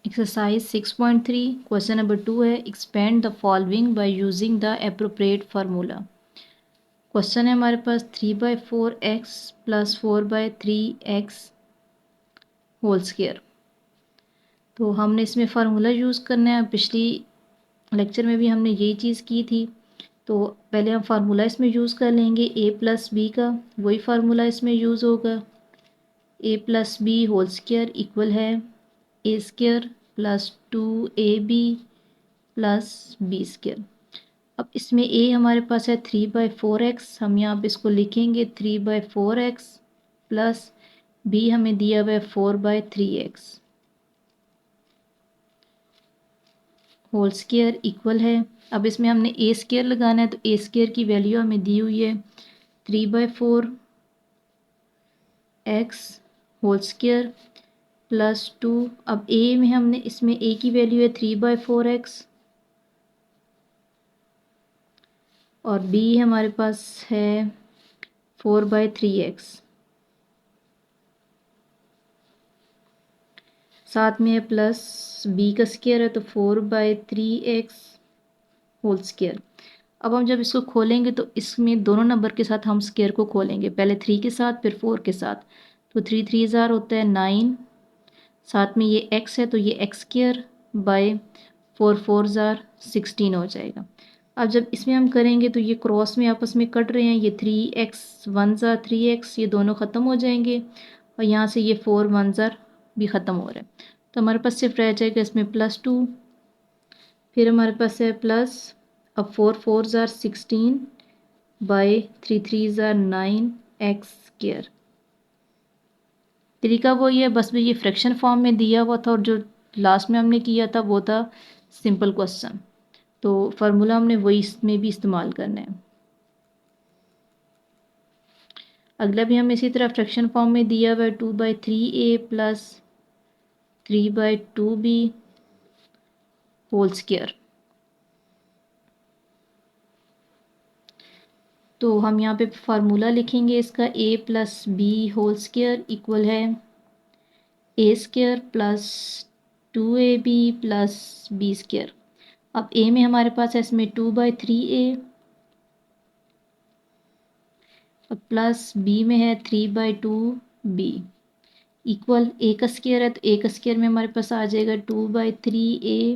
Exercise 6.3 question number 2 है expand the following by using the appropriate formula. Question है हमारे पास 3/4x plus 4/3x whole square. तो हमने इसमें फार्मूला यूज़ करना है। पिछली लेक्चर में भी हमने यही चीज़ की थी। तो पहले हम फार्मूला इसमें यूज़ कर लेंगे a प्लस बी का, वही फार्मूला इसमें यूज़ होगा। a plus B whole square equal है a square plus 2ab plus B square. अब इसमें a हमारे पास है 3/4x, हम यहाँ पे इसको लिखेंगे 3/4x प्लस b हमें दिया हुआ है 4/3x होल स्क्वायर इक्वल है। अब इसमें हमने a स्क्वायर लगाना है, तो a स्क्वायर की वैल्यू हमें दी हुई है 3/4x होल स्क्वायर प्लस 2। अब a में हमने इसमें a की वैल्यू है 3/4x और b हमारे पास है 4/3x, साथ में है प्लस b का स्क्वायर है तो 4/3x होल स्क्वायर। अब हम जब इसको खोलेंगे तो इसमें दोनों नंबर के साथ हम स्क्वायर को खोलेंगे, पहले 3 के साथ फिर 4 के साथ। तो 3 3 ज़ार होता है 9, साथ में ये x है तो ये x स्क्वायर बाय 4 4 ज़ार 16 हो जाएगा। अब जब इसमें हम करेंगे तो ये क्रॉस में आपस में कट रहे हैं, ये 3x 1 ज़ार 3x ये दोनों ख़त्म हो जाएंगे और यहाँ से ये 4 1 ज़ार भी ख़त्म हो रहा है। तो हमारे पास सिर्फ रह जाएगा इसमें +2, फिर हमारे पास है प्लस, अब 4 4 ज़ार 16 बाय 3 3 ज़ार 9x स्क्वायर। तरीका वही है, बस भी ये फ्रैक्शन फॉर्म में दिया हुआ था और जो लास्ट में हमने किया था वो था सिंपल क्वेश्चन। तो फार्मूला हमने वही इसमें भी इस्तेमाल करना है। अगला भी हम इसी तरह फ्रैक्शन फॉर्म में दिया हुआ है 2/3a plus 3/2b whole square. तो हम यहाँ पे फार्मूला लिखेंगे इसका a plus B whole square equal है a square plus 2ab plus b square. अब a में हमारे पास है इसमें 2/3a और प्लस b में है 3/2b इक्वल a का स्क्वायर है तो a का स्क्वायर में हमारे पास आ जाएगा 2/3a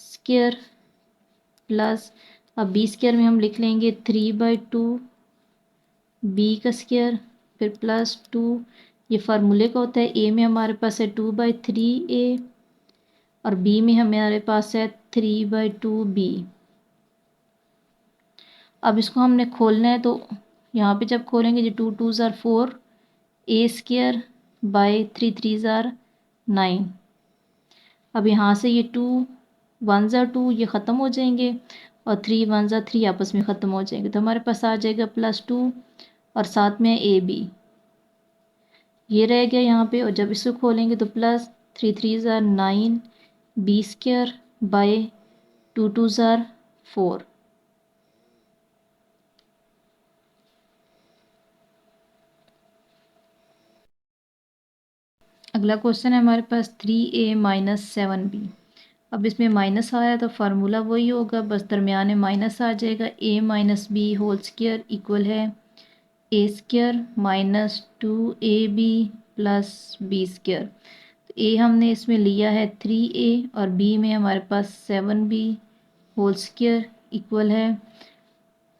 स्क्वायर प्लस, अब b स्क्वायर में हम लिख लेंगे 3/2b का स्क्वायर फिर प्लस 2। ये फार्मूले का होता है, a में हमारे पास है 2/3a और b में हमारे पास है 3/2b। अब इसको हमने खोलना है तो यहाँ पे जब खोलेंगे जो 2 2 ज़ार 4 a स्क्वायर बाय 3 3 ज़ार 9। अब यहाँ से ये 2 1 ज़ार 2 ये ख़त्म हो जाएंगे और 3 1 ज़ार 3 आपस में ख़त्म हो जाएंगे, तो हमारे पास आ जाएगा +2 और साथ में ए बी ये रह गया यहाँ पे। और जब इसको खोलेंगे तो प्लस 3 3 ज़ार 9 बी स्क्वायर बाय 2 2 ज़ार 4। अगला क्वेश्चन है हमारे पास 3a माइनस 7b। अब इसमें माइनस आया तो फार्मूला वही होगा, बस दरमियान में माइनस आ जाएगा। a minus B whole square equal है a square minus 2ab plus b square. तो a हमने इसमें लिया है 3a और b में हमारे पास 7b होल स्क्वायर इक्वल है।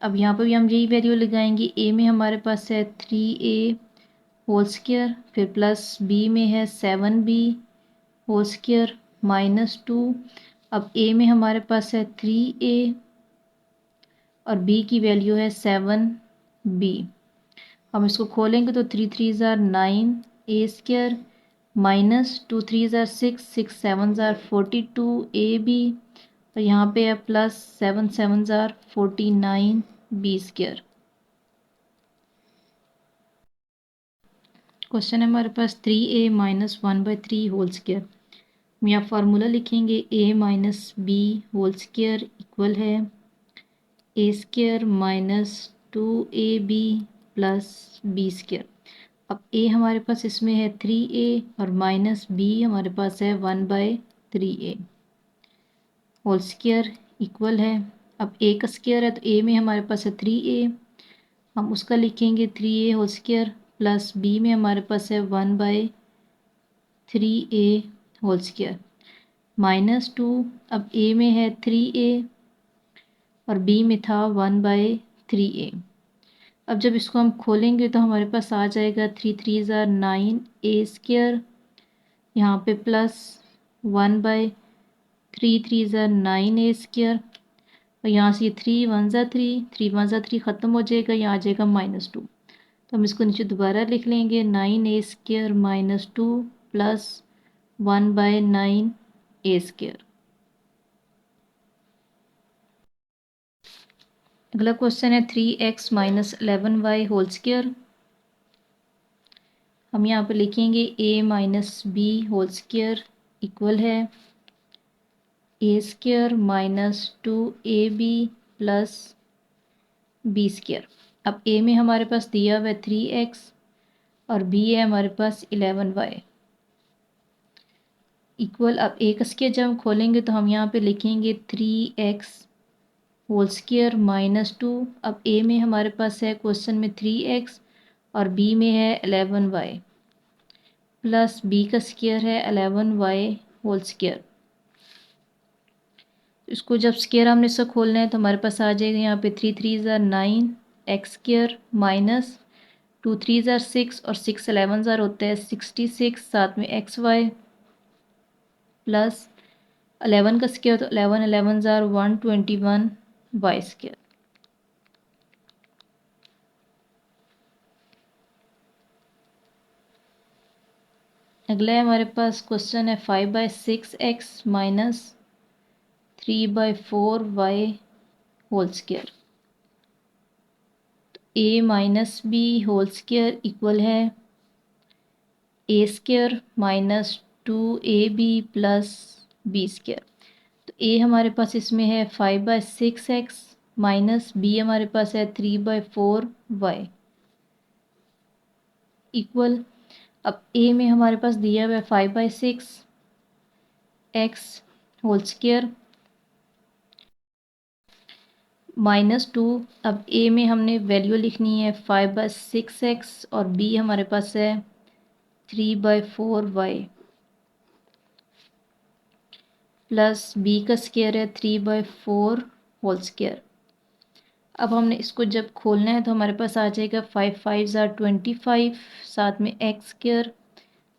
अब यहाँ पर भी हम यही वैल्यू लगाएंगे, a में हमारे पास है 3a होल स्क्वायर फिर प्लस b में है 7b होल स्क्वायर माइनस 2। अब a में हमारे पास है 3a और b की वैल्यू है 7b। हम इसको खोलेंगे तो 3 3 ज़ार 9 a स्क्वायर माइनस 2 3 ज़ार 6 6 7 ज़ार 42 ab और यहाँ पे है प्लस 7 7 ज़ार 49 b स्क्वायर। क्वेश्चन है हमारे पास 3a माइनस 1/3 होल स्क्वायर। हम यहाँ फार्मूला लिखेंगे a minus B whole square equal है a square minus 2ab plus b square. अब a हमारे पास इसमें है 3a और माइनस b हमारे पास है 1/3a होल स्क्वायर इक्वल है। अब a का स्क्वायर है तो a में हमारे पास है 3a, हम उसका लिखेंगे 3a whole square plus b में हमारे पास है 1/3a होल स्क्वायर -2। अब a में है 3a और b में था 1/3a। अब जब इसको हम खोलेंगे तो हमारे पास आ जाएगा 3 3 9 a स्क्वायर, यहाँ पे प्लस 1/3 9 a स्क्वायर और यहाँ से ये 3 1 3 ख़त्म हो जाएगा, यहाँ आ जाएगा -2। तो हम इसको नीचे दोबारा लिख लेंगे 9a² -2 प्लस 1/9a²। अगला क्वेश्चन है 3x - 11y होल स्क्वायर। हम यहाँ पे लिखेंगे a - b whole square equal है a² -2ab प्लस b²। अब a में हमारे पास दिया हुआ है 3x और b है हमारे पास 11y इक्वल। अब a का स्क्वायर जब हम खोलेंगे तो हम यहाँ पे लिखेंगे 3x होल स्क्वायर -2। अब a में हमारे पास है क्वेश्चन में 3x और b में है 11y प्लस b का स्क्वायर है 11y होल स्क्वायर। इसको जब स्क्वायर हमने इसका खोलना है तो हमारे पास आ जाएगा यहाँ पे 3 3 9 x² माइनस 2 3 6 और 6 11 होता है 66, साथ में xy प्लस 11 का स्क्वायर तो 11 11 121 y²। अगला है हमारे पास क्वेश्चन है 5/6x minus 3/4y whole square. a minus b whole square equal है a² -2ab प्लस b²। तो a हमारे पास इसमें है 5/6x माइनस b हमारे पास है 3/4y इक्वल। अब a में हमारे पास दिया हुआ है 5/6x होल स्क्वायर -2। अब a में हमने वैल्यू लिखनी है 5/6x और b हमारे पास है 3/4y प्लस b का स्क्वायर है 3/4 होल स्क्वायर। अब हमने इसको जब खोलना है तो हमारे पास आ जाएगा 5 5 25, साथ में x²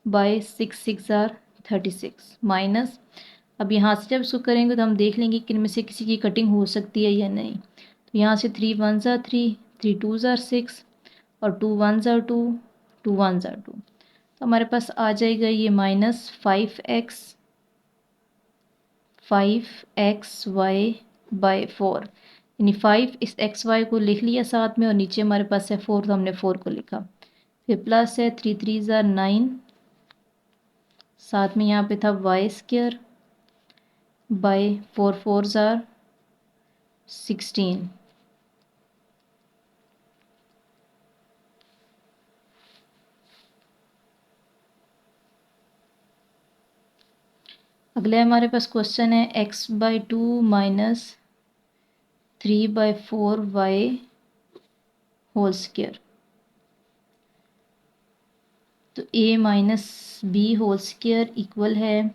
बाय 6 6 36 माइनस। अब यहाँ से जब इसको करेंगे तो हम देख लेंगे कि इनमें से किसी की कटिंग हो सकती है या नहीं। तो यहाँ से 3 1 3, 3 2 6 और 2 1 2, 2 1 2। तो हमारे पास आ जाएगा ये -5xy/4, यानी 5 इस xy को लिख लिया साथ में और नीचे हमारे पास है 4 तो हमने 4 को लिखा। फिर प्लस है 3 3 9, साथ में यहाँ पे था y² बाय 4 4 16। अगले हमारे पास क्वेश्चन है x/2 minus 3/4y whole square. तो a minus b whole square equal है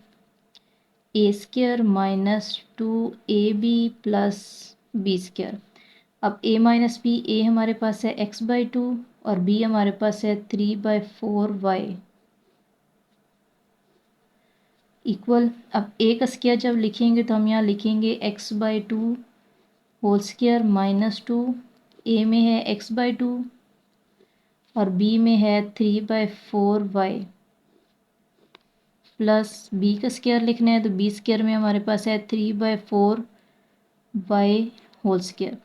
a² -2ab प्लस b²। अब a माइनस बी, a हमारे पास है x/2 और b हमारे पास है 3/4y इक्वल। अब a का स्क्वायर जब लिखेंगे तो हम यहाँ लिखेंगे x/2 होल स्क्वायर -2, a में है x/2 और b में है 3/4y प्लस b का स्क्वायर लिखना है तो b² में हमारे पास है 3/4y होल स्क्वायर।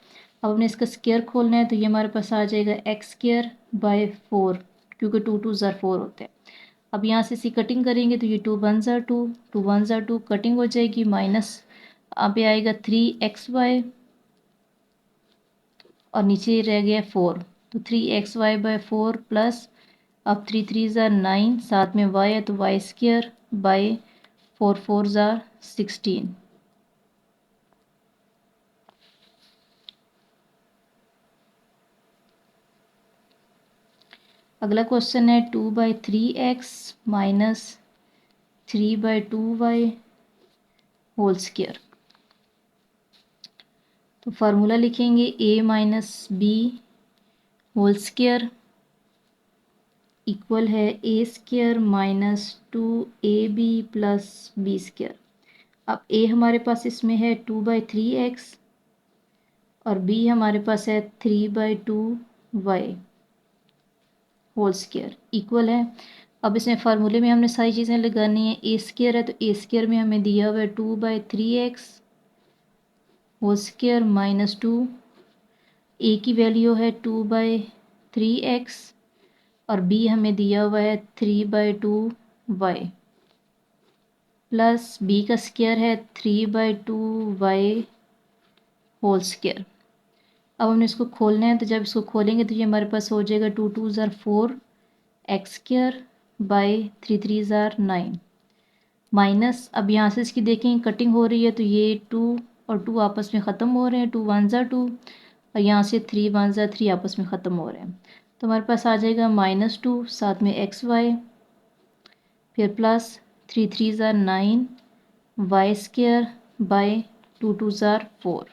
अब हमने इसका स्क्वायर खोलना है तो ये हमारे पास आ जाएगा x²/4, क्योंकि 2 2 4 होते हैं। अब यहाँ से इसी कटिंग करेंगे तो ये 2 1 2, 2 1 2 कटिंग हो जाएगी, माइनस यहाँ पे आएगा 3xy और नीचे रह गया 4, तो 3xy/4 प्लस अब 3 3 ज़ार 9, साथ में y है तो वाई स्क्र बाई 4 4 ज़ार 16। अगला क्वेश्चन है 2/3x minus 3/2y whole square. तो फार्मूला लिखेंगे a minus B whole square equal है A square minus 2ab plus B square. अब a हमारे पास इसमें है 2/3x और b हमारे पास है 3/2y होल स्क्र इक्वल है। अब इसमें फार्मूले में हमने सारी चीज़ें लगानी है। ए स्क्र है तो ए स्क्र में हमें दिया हुआ है 2/3x होल स्क्र माइनस 2, ए की वैल्यू है 2/3x और बी हमें दिया हुआ है 3/2y प्लस बी का स्क्वायर है 3/2y होल स्क्वायर। अब हमने इसको खोलना है तो जब इसको खोलेंगे तो ये हमारे पास हो जाएगा 2 2 ज़ार 4 एक्स स्क्वायर बाई 3 3 ज़ार 9 माइनस। अब यहाँ से इसकी देखें कटिंग हो रही है तो ये 2 और 2 आपस में ख़त्म हो रहे हैं, 2 1 ज़ार 2 और यहाँ से 3 1 ज़ार 3 आपस में ख़त्म हो रहे हैं। तो हमारे पास आ जाएगा -2 साथ में एक्स वाई फिर प्लस 3 3 ज़ार 9 वाई स्क्वायर बाई 2 2 ज़ार 4।